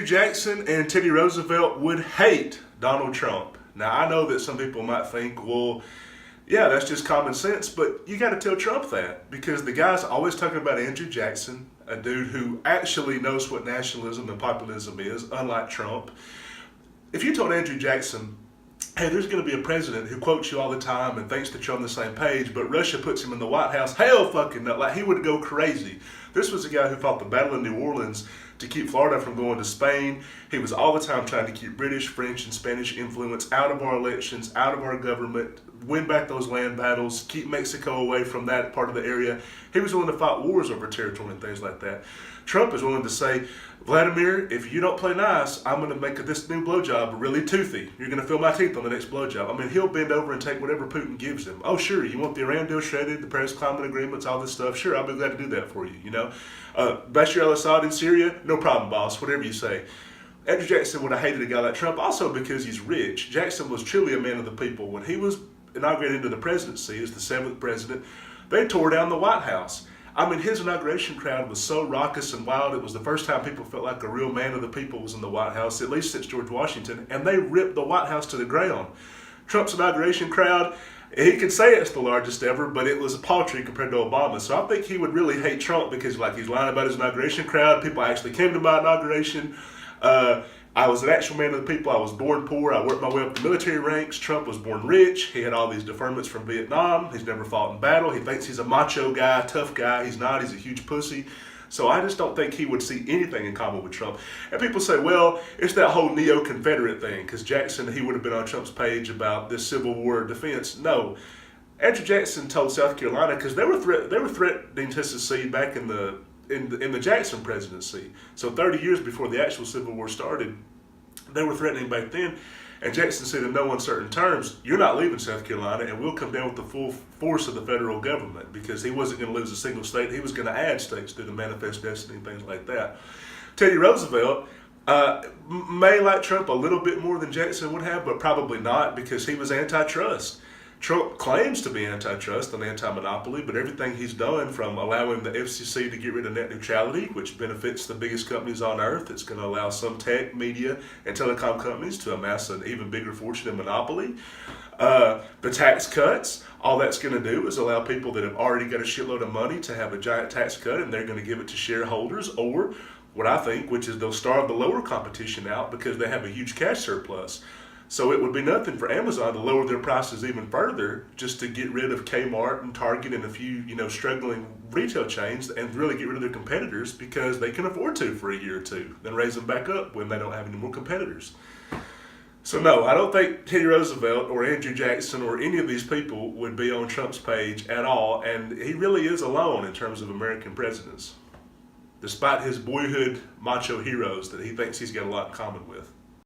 Jackson and Teddy Roosevelt would hate Donald Trump. Now, I know that some people might think, well, yeah, that's just common sense, but you got to tell Trump that because the guy's always talking about Andrew Jackson, a dude who actually knows what nationalism and populism is, unlike Trump. If you told Andrew Jackson, hey, there's going to be a president who quotes you all the time and thinks that you're on the same page, but Russia puts him in the White House, hell fucking no, like he would go crazy. This was a guy who fought the Battle of New Orleans to keep Florida from going to Spain. He was all the time trying to keep British, French, and Spanish influence out of our elections, out of our government, win back those land battles, keep Mexico away from that part of the area. He was willing to fight wars over territory and things like that. Trump is willing to say, Vladimir, if you don't play nice, I'm going to make this new blowjob really toothy. You're going to feel my teeth on the next blowjob. I mean, he'll bend over and take whatever Putin gives him. Oh, sure, you want the Iran deal shredded, the Paris Climate Agreements, all this stuff. Sure, I'll be glad to do that for you, you know. Bashar al-Assad in Syria, no problem, boss, whatever you say. Andrew Jackson would have hated a guy like Trump also because he's rich. Jackson was truly a man of the people. When he was inaugurated into the presidency as the 7th president, they tore down the White House. I mean, his inauguration crowd was so raucous and wild. It was the first time people felt like a real man of the people was in the White House, at least since George Washington, and they ripped the White House to the ground. Trump's inauguration crowd, he could say it's the largest ever, but it was paltry compared to Obama. So I think he would really hate Trump because like he's lying about his inauguration crowd. People actually came to my inauguration. I was an actual man of the people. I was born poor. I worked my way up the military ranks. Trump was born rich. He had all these deferments from Vietnam. He's never fought in battle. He thinks he's a macho guy, tough guy. He's not. He's a huge pussy. So I just don't think he would see anything in common with Trump. And people say, well, it's that whole neo-Confederate thing, because Jackson, he would have been on Trump's page about this Civil War defense. No. Andrew Jackson told South Carolina, because they were threatening to secede back in the Jackson presidency. So 30 years before the actual Civil War started, they were threatening back then. And Jackson said in no uncertain terms, you're not leaving South Carolina and we'll come down with the full force of the federal government, because he wasn't going to lose a single state. He was going to add states through the Manifest Destiny and things like that. Teddy Roosevelt may like Trump a little bit more than Jackson would have, but probably not, because he was antitrust. Trump claims to be antitrust and anti-monopoly, but everything he's done, from allowing the FCC to get rid of net neutrality, which benefits the biggest companies on earth, it's going to allow some tech, media, and telecom companies to amass an even bigger fortune in monopoly. The tax cuts, all that's going to do is allow people that have already got a shitload of money to have a giant tax cut, and they're going to give it to shareholders, or what I think, which is they'll starve the lower competition out because they have a huge cash surplus. So it would be nothing for Amazon to lower their prices even further just to get rid of Kmart and Target and a few, struggling retail chains and really get rid of their competitors, because they can afford to for a year or two, then raise them back up when they don't have any more competitors. So no, I don't think Teddy Roosevelt or Andrew Jackson or any of these people would be on Trump's page at all, and he really is alone in terms of American presidents, despite his boyhood macho heroes that he thinks he's got a lot in common with.